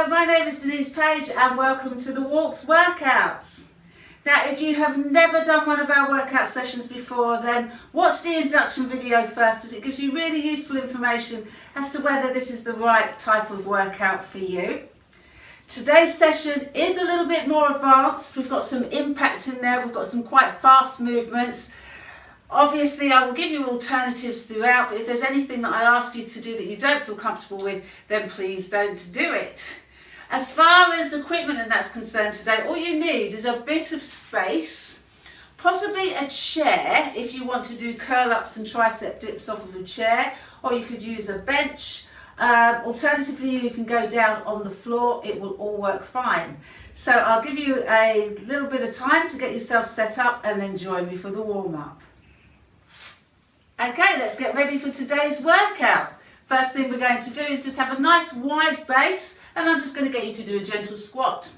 Hello, my name is Denise Page and welcome to the Walx workouts. Now, if you have never done one of our workout sessions before, then watch the induction video first, as it gives you really useful information as to whether this is the right type of workout for you. Today's session is a little bit more advanced. We've got some impact in there, we've got some quite fast movements. Obviously, I will give you alternatives throughout, but if there's anything that I ask you to do that you don't feel comfortable with, then please don't do it. As far as equipment and that's concerned today, all you need is a bit of space, possibly a chair if you want to do curl-ups and tricep dips off of a chair, or you could use a bench. Alternatively, you can go down on the floor, it will all work fine. So I'll give you a little bit of time to get yourself set up and then join me for the warm-up. Okay, let's get ready for today's workout. First thing we're going to do is just have a nice wide base, and I'm just going to get you to do a gentle squat.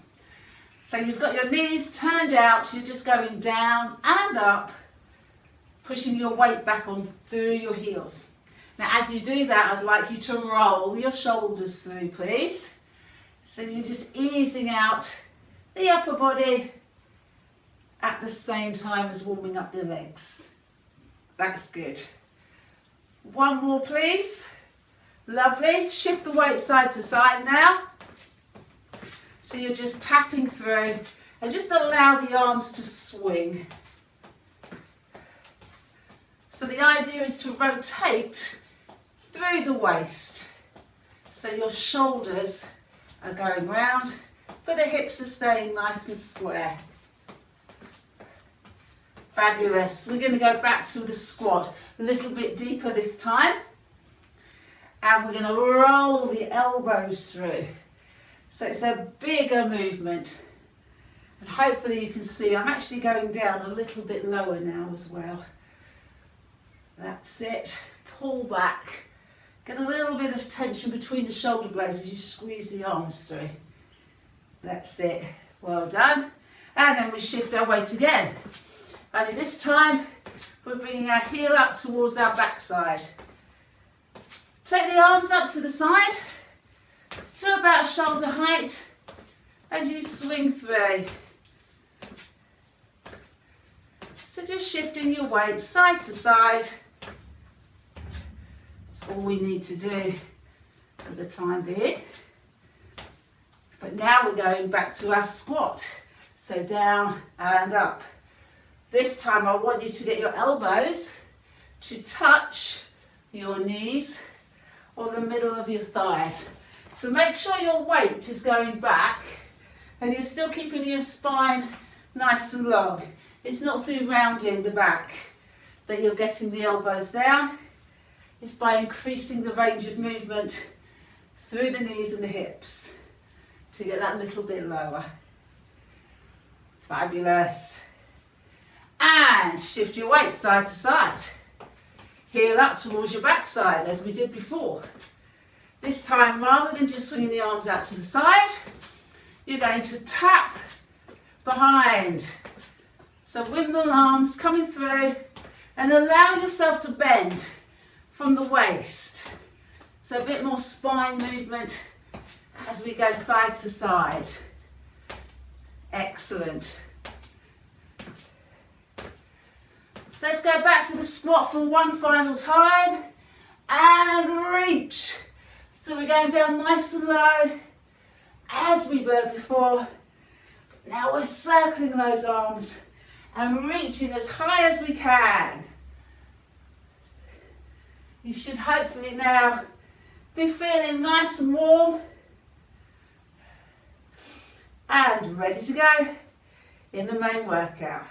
So you've got your knees turned out, you're just going down and up, pushing your weight back on through your heels. Now as you do that, I'd like you to roll your shoulders through, please. So you're just easing out the upper body at the same time as warming up the legs. That's good. One more, please. Lovely. Shift the weight side to side now. So you're just tapping through and just allow the arms to swing. So the idea is to rotate through the waist. So your shoulders are going round, but the hips are staying nice and square. Fabulous. We're going to go back to the squat a little bit deeper this time. And we're going to roll the elbows through. So it's a bigger movement. And hopefully you can see I'm actually going down a little bit lower now as well. That's it. Pull back. Get a little bit of tension between the shoulder blades as you squeeze the arms through. That's it. Well done. And then we shift our weight again. Only this time, we're bringing our heel up towards our backside. Take the arms up to the side, to about shoulder height, as you swing through. So just shifting your weight side to side. That's all we need to do for the time being. But now we're going back to our squat. So down and up. This time I want you to get your elbows to touch your knees or the middle of your thighs. So make sure your weight is going back and you're still keeping your spine nice and long. It's not through rounding the back that you're getting the elbows down. It's by increasing the range of movement through the knees and the hips to get that little bit lower. Fabulous. And shift your weight side to side. Heel up towards your backside as we did before. This time, rather than just swinging the arms out to the side, you're going to tap behind. So windmill arms coming through and allow yourself to bend from the waist. So a bit more spine movement as we go side to side. Excellent. Let's go back to the squat for one final time and reach. So we're going down nice and low as we were before. Now we're circling those arms and reaching as high as we can. You should hopefully now be feeling nice and warm and ready to go in the main workout.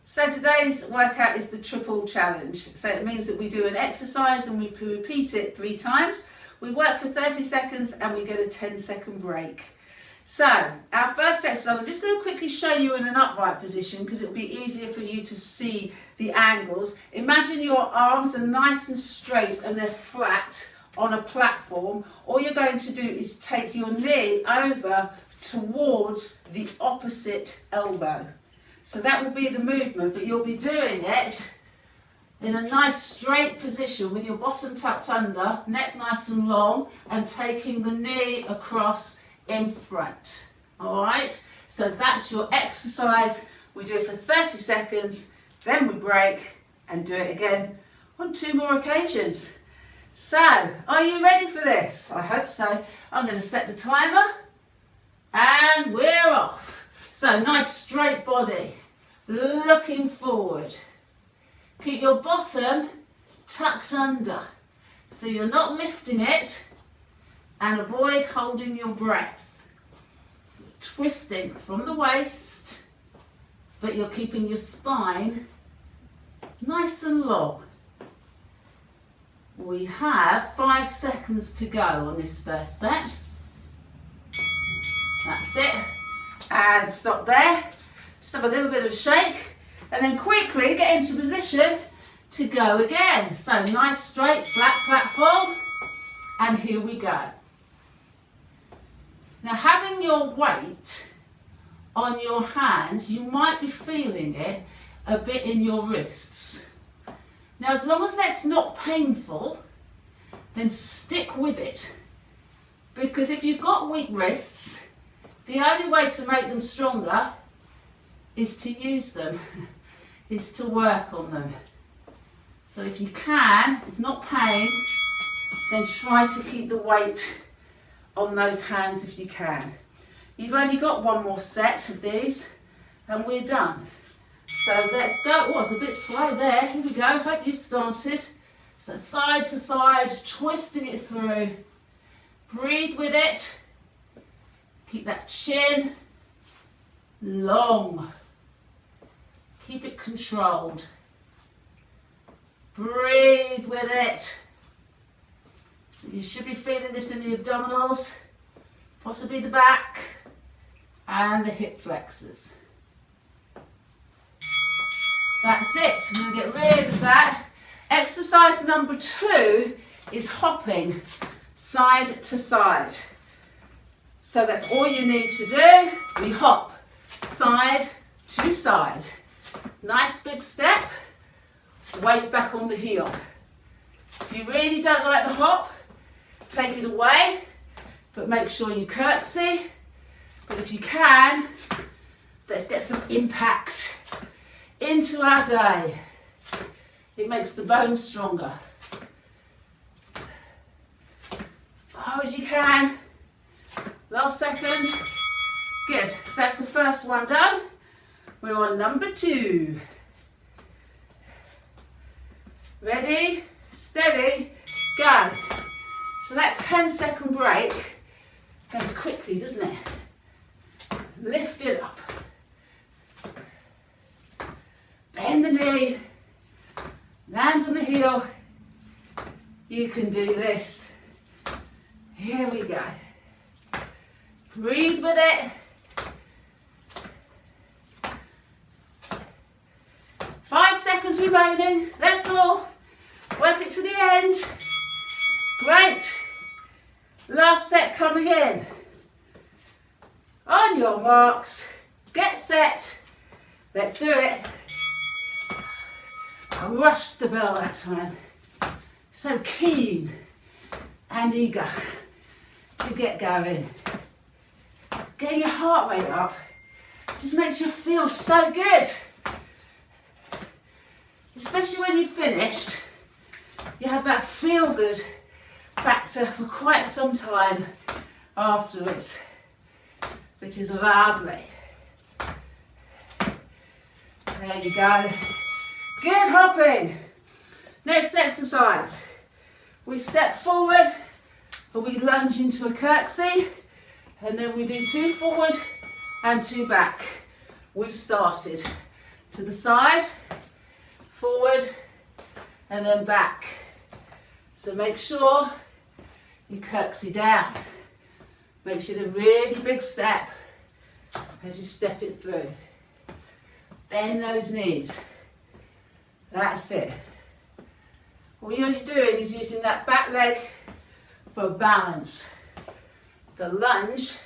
So today's workout is the triple challenge. So it means that we do an exercise and we repeat it 3 times. We work for 30 seconds and we get a 10-second break. So our first exercise, I'm just going to quickly show you in an upright position because it'll be easier for you to see the angles. Imagine your arms are nice and straight and they're flat on a platform. All you're going to do is take your knee over towards the opposite elbow. So that will be the movement, but you'll be doing it in a nice straight position with your bottom tucked under, neck nice and long, and taking the knee across in front. All right, so that's your exercise. We do it for 30 seconds, then we break and do it again on 2 more occasions. So, are you ready for this? I hope so. I'm going to set the timer and we're off. So, nice straight body, looking forward. Keep your bottom tucked under so you're not lifting it, and avoid holding your breath. Twisting from the waist, but you're keeping your spine nice and long. We have 5 seconds to go on this first set. That's it. And stop there. Just have a little bit of a shake, and then quickly get into position to go again. So nice straight flat platform, and here we go. Now, having your weight on your hands, you might be feeling it a bit in your wrists. Now, as long as that's not painful, then stick with it. Because if you've got weak wrists, the only way to make them stronger is to use them, is to work on them. So if you can, if it's not pain, then try to keep the weight on those hands if you can. You've only got 1 more set of these and we're done. So let's go. Oh, it's a bit slow there. Here we go. Hope you've started. So side to side, twisting it through. Breathe with it. Keep that chin long. Keep it controlled. Breathe with it. So you should be feeling this in the abdominals, possibly the back and the hip flexors. That's it. So I'm going to get rid of that. Exercise number 2 is hopping side to side. So that's all you need to do. We hop side to side. Nice big step. Weight back on the heel. If you really don't like the hop, take it away, but make sure you curtsy. But if you can, let's get some impact into our day. It makes the bones stronger. Far as you can. Last second. Good. So that's the first one done. We're on number 2. Ready, steady, go. So that 10-second break goes quickly, doesn't it? Lift it up. Bend the knee. Land on the heel. You can do this. Here we go. Breathe with it. 5 seconds remaining. That's all. Work it to the end. Great. Last set coming in. On your marks. Get set. Let's do it. I rushed the bell that time. So keen and eager to get going. Getting your heart rate up just makes you feel so good. Especially when you've finished, you have that feel-good factor for quite some time afterwards, which is lovely. There you go. Good hopping. Next exercise. We step forward, or we lunge into a curtsy, and then we do 2 forward and 2 back. We've started. To the side, forward, and then back. So make sure you curtsy down. Makes it a really big step as you step it through. Bend those knees. That's it. All you're doing is using that back leg for balance. The lunge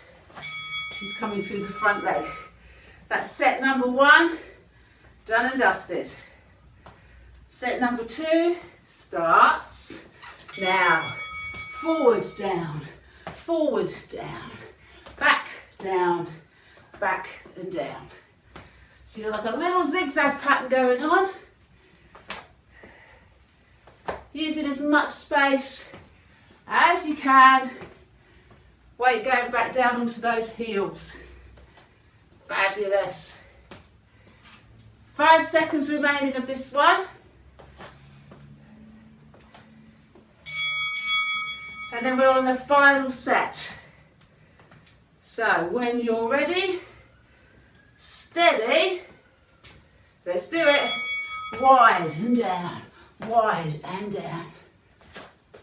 is coming through the front leg. That's set number 1, done and dusted. Set number 2 starts now. Forward, down, back, down, back and down. So you've got like a little zigzag pattern going on. Using as much space as you can. Weight going back down onto those heels. Fabulous. 5 seconds remaining of this one. And then we're on the final set. So when you're ready, steady, let's do it. Wide and down, wide and down.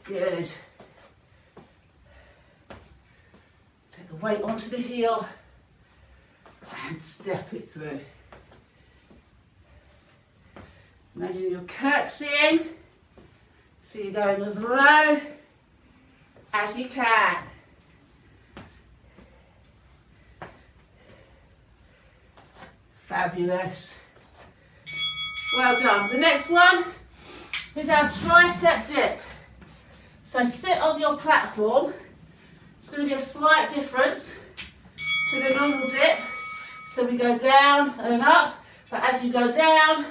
Good. Take the weight onto the heel and step it through. Imagine you're curtsying, so you're going as low as you can. Fabulous. Well done. The next one is our tricep dip. So sit on your platform. It's going to be a slight difference to the normal dip. So we go down and up, but as you go down,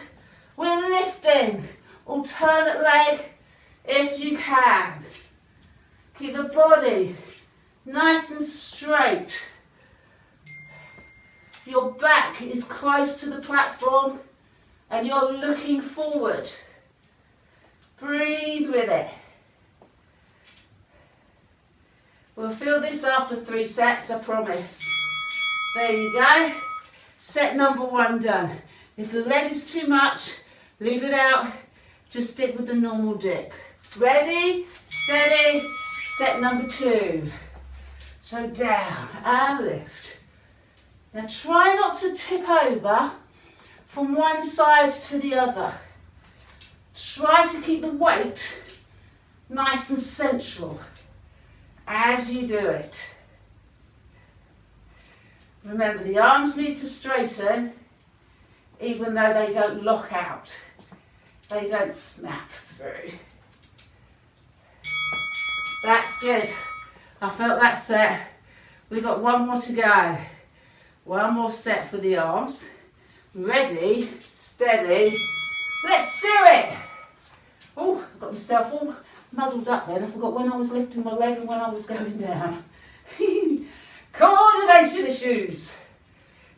we're lifting. Alternate leg if you can. Keep the body nice and straight. Your back is close to the platform and you're looking forward. Breathe with it. We'll feel this after 3 sets, I promise. There you go. Set number 1 done. If the leg is too much, leave it out. Just stick with the normal dip. Ready, steady, set number 2. So down and lift. Now try not to tip over from one side to the other. Try to keep the weight nice and central as you do it. Remember, the arms need to straighten even though they don't lock out. They don't snap through. That's good. I felt that set. We've got 1 more to go. 1 more set for the arms. Ready, steady, let's do it. Oh, I got myself all muddled up then. I forgot when I was lifting my leg and when I was going down. Coordination issues.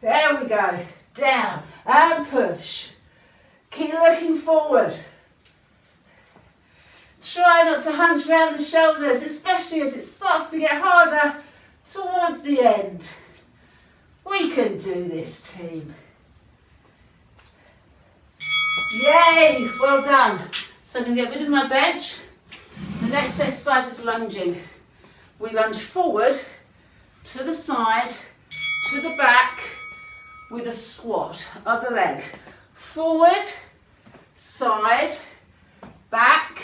There we go. Down and push. Keep looking forward. Try not to hunch around the shoulders, especially as it starts to get harder towards the end. We can do this, team. Yay, well done. So I'm going to get rid of my bench. The next exercise is lunging. We lunge forward, to the side, to the back, with a squat of the leg. Forward, side, back,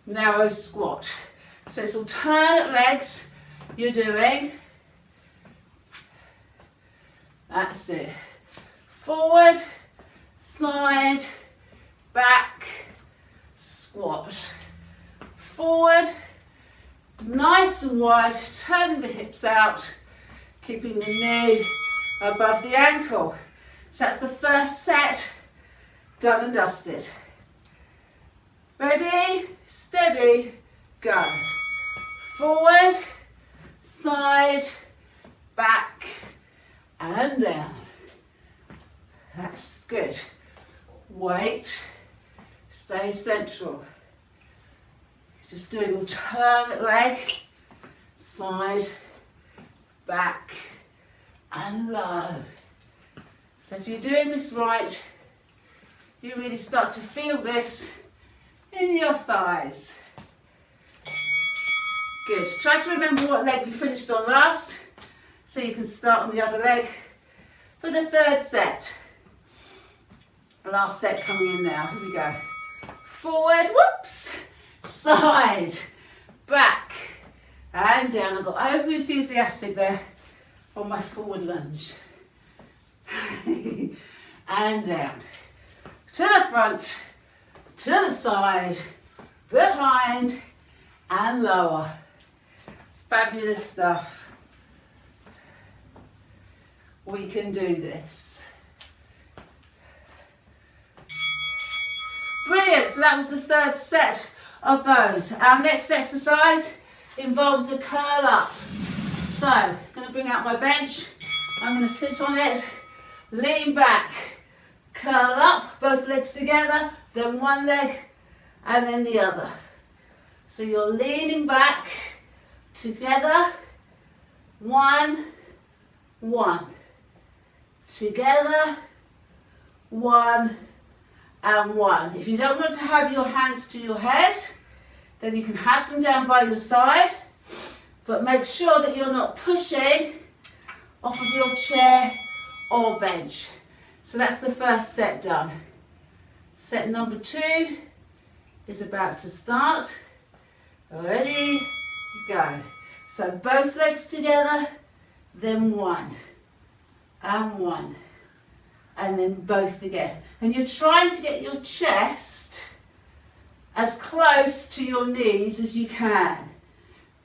narrow squat. So it's alternate legs you're doing. That's it. Forward, side, back, squat. Forward, nice and wide, turning the hips out, keeping the knee above the ankle. So that's the first set, done and dusted. Ready, steady, go. Forward, side, back, and down. That's good. Weight, stay central. Just doing alternate leg, side, back, and low. So if you're doing this right, you really start to feel this in your thighs. Good. Try to remember what leg we finished on last, so you can start on the other leg for the 3rd set. Last set coming in now. Here we go. Forward, whoops, side, back, and down. I got over enthusiastic there on my forward lunge. And down. To the front, to the side, behind and lower. Fabulous stuff. We can do this. Brilliant, so that was the third set of those. Our next exercise involves a curl up. So, I'm going to bring out my bench, I'm going to sit on it, lean back, curl up, both legs together, then one leg and then the other. So you're leaning back, together, one, one. Together, one and one. If you don't want to have your hands to your head, then you can have them down by your side, but make sure that you're not pushing off of your chair or bench. So that's the first set done. Set number 2 is about to start. Ready, go. So both legs together, then one, and one, and then both again. And you're trying to get your chest as close to your knees as you can.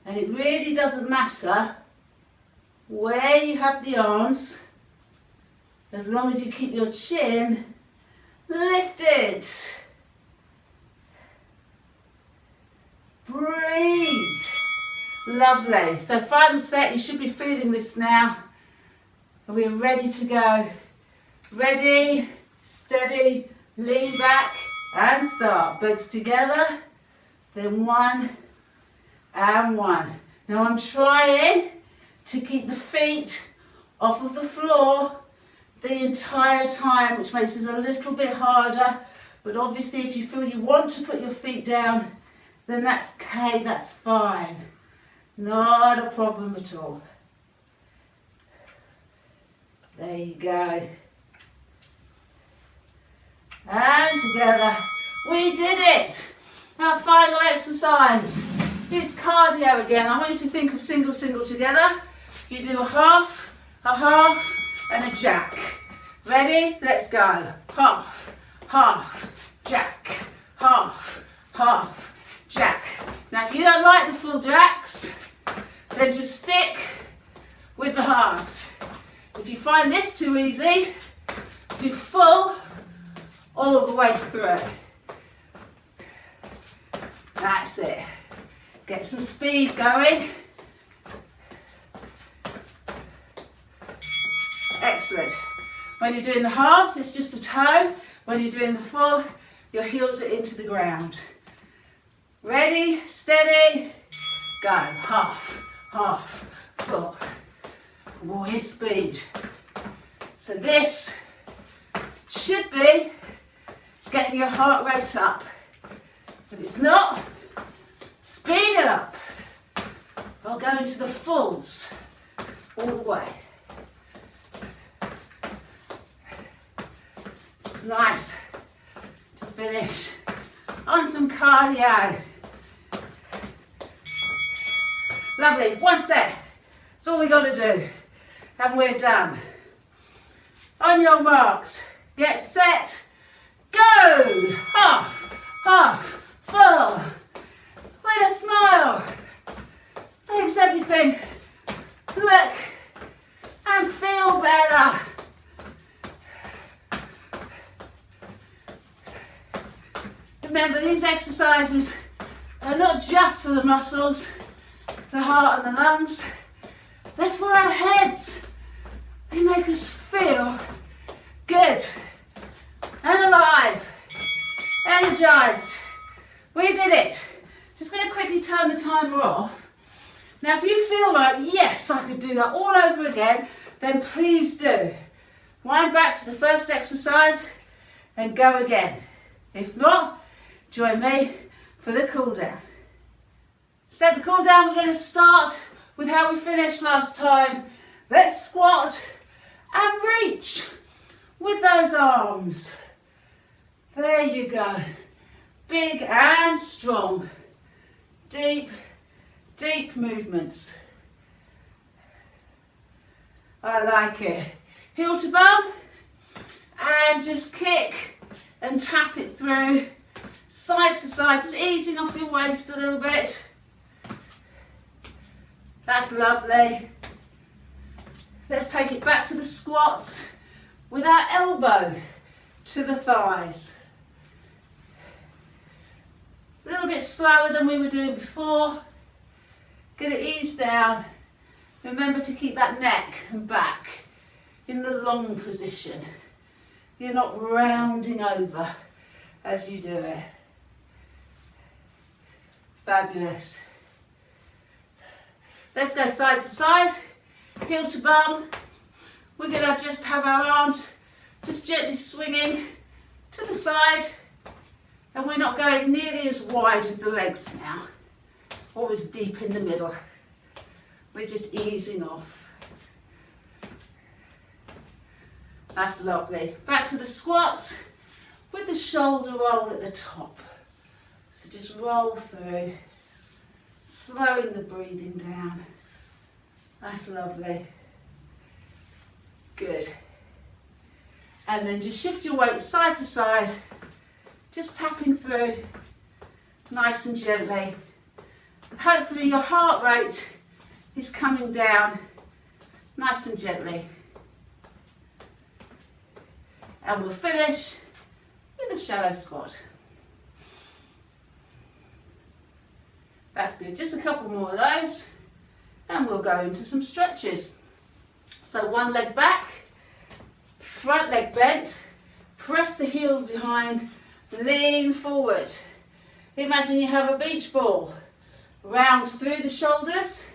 And it really doesn't matter where you have the arms, as long as you keep your chin lifted. Breathe. Lovely. So final set, you should be feeling this now. And we're ready to go. Ready, steady, lean back and start. Both together, then one and one. Now I'm trying to keep the feet off of the floor the entire time, which makes this a little bit harder. But obviously if you feel you want to put your feet down, then that's okay, that's fine. Not a problem at all. There you go. And together. We did it. Our final exercise is cardio again. I want you to think of single, single together. You do a half, and a jack. Ready? Let's go. Half, half, jack. Half, half, jack. Now if you don't like the full jacks, then just stick with the halves. If you find this too easy, do full all the way through. That's it. Get some speed going. Excellent. When you're doing the halves, it's just a toe. When you're doing the full, your heels are into the ground. Ready, steady, go. Half, half, full. With speed. So this should be getting your heart rate up. If it's not, speed it up. I'll go into the fulls all the way. It's nice to finish on some cardio. Lovely, one set. That's all we got to do. And we're done. On your marks, get set, go! Half, half, full. With a smile. Makes everything look and feel better. Remember, these exercises are not just for the muscles, the heart and the lungs. They're for our heads. They make us feel good and alive, energized. We did it. Just going to quickly turn the timer off. Now if you feel like, yes, I could do that all over again, then please do. Wind back to the first exercise and go again. If not, join me for the cool down. So the cool down, we're going to start with how we finished last time. Let's squat and reach with those arms. There you go. Big and strong. Deep, deep movements. I like it. Heel to bum and just kick and tap it through side to side, just easing off your waist a little bit. That's lovely. Let's take it back to the squats with our elbow to the thighs. A little bit slower than we were doing before. Gonna ease down. Remember to keep that neck and back in the long position. You're not rounding over as you do it. Fabulous. Let's go side to side, heel to bum. We're gonna just have our arms just gently swinging to the side, and we're not going nearly as wide with the legs now, or as deep in the middle. We're just easing off. That's lovely. Back to the squats with the shoulder roll at the top. So just roll through, slowing the breathing down. That's lovely. Good. And then just shift your weight side to side, just tapping through nice and gently. And hopefully your heart rate is coming down nice and gently. And we'll finish with a shallow squat. That's good. Just a couple more of those, and we'll go into some stretches. So one leg back, front leg bent, press the heel behind, lean forward. Imagine you have a beach ball. Round through the shoulders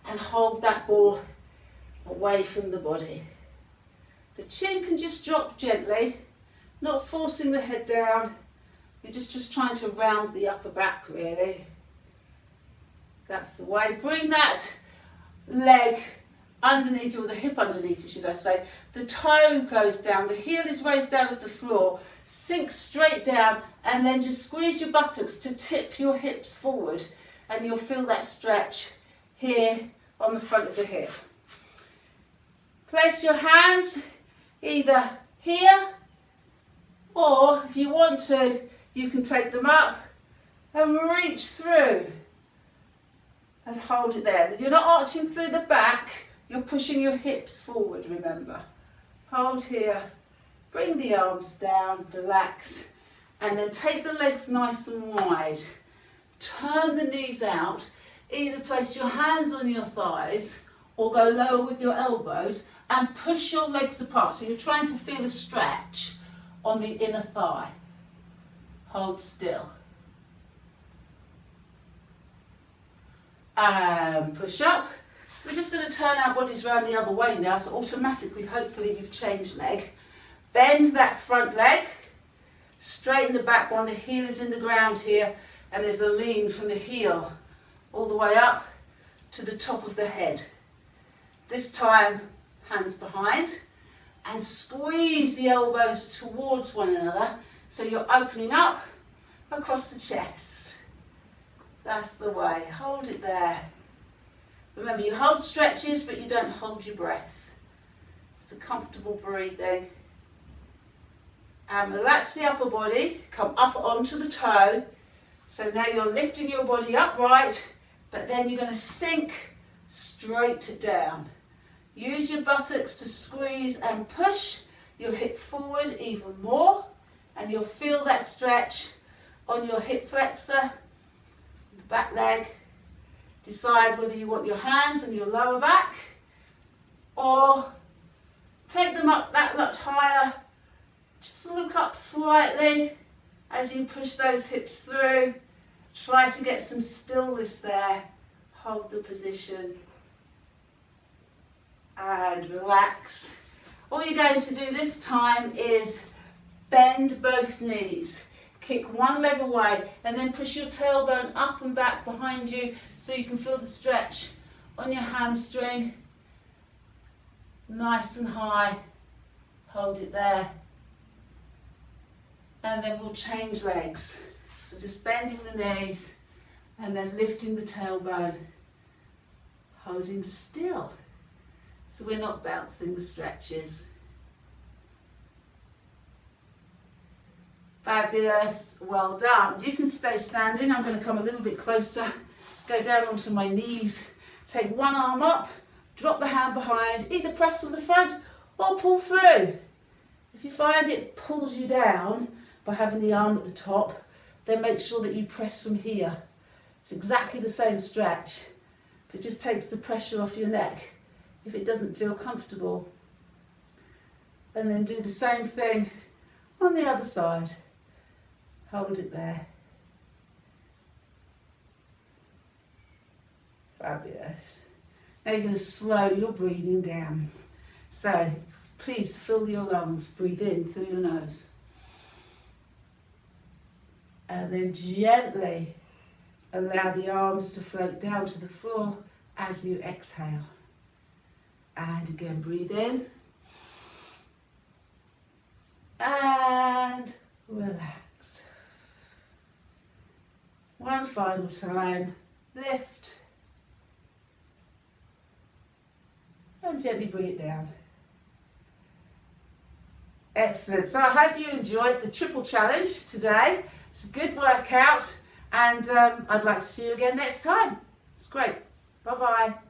and hold that ball away from the body. The chin can just drop gently, not forcing the head down. You're just trying to round the upper back really. That's the way. Bring that leg underneath you, or the hip underneath you, should I say. The toe goes down, the heel is raised out of the floor, sink straight down, and then just squeeze your buttocks to tip your hips forward, and you'll feel that stretch here on the front of the hip. Place your hands either here, or if you want to, you can take them up and reach through and hold it there. You're not arching through the back, you're pushing your hips forward, remember. Hold here, bring the arms down, relax, and then take the legs nice and wide. Turn the knees out, either place your hands on your thighs or go lower with your elbows and push your legs apart. So you're trying to feel a stretch on the inner thigh. Hold still. And push up. So we're just going to turn our bodies around the other way now, so automatically, hopefully you've changed leg. Bend that front leg, straighten the back one, the heel is in the ground here, and there's a lean from the heel all the way up to the top of the head. This time, hands behind, and squeeze the elbows towards one another, so you're opening up across the chest. That's the way. Hold it there. Remember, you hold stretches, but you don't hold your breath. It's a comfortable breathing. And relax the upper body. Come up onto the toe. So now you're lifting your body upright, but then you're going to sink straight down. Use your buttocks to squeeze and push your hip forward even more, and you'll feel that stretch on your hip flexor, the back leg. Decide whether you want your hands on your lower back or take them up that much higher. Just look up slightly as you push those hips through. Try to get some stillness there. Hold the position and relax. All you're going to do this time is bend both knees. Kick one leg away and then push your tailbone up and back behind you so you can feel the stretch on your hamstring. Nice and high. Hold it there. And then we'll change legs. So just bending the knees and then lifting the tailbone. Holding still. So we're not bouncing the stretches. Fabulous, well done. You can stay standing. I'm going to come a little bit closer, go down onto my knees, take one arm up, drop the hand behind, either press from the front or pull through. If you find it pulls you down by having the arm at the top, then make sure that you press from here. It's exactly the same stretch, but it just takes the pressure off your neck if it doesn't feel comfortable. And then do the same thing on the other side. Hold it there. Fabulous. Now you're going to slow your breathing down. So please fill your lungs, breathe in through your nose. And then gently allow the arms to float down to the floor as you exhale. And again, breathe in. And relax. One final time. Lift. And gently bring it down. Excellent. So I hope you enjoyed the triple challenge today. It's a good workout, and I'd like to see you again next time. It's great. Bye-bye.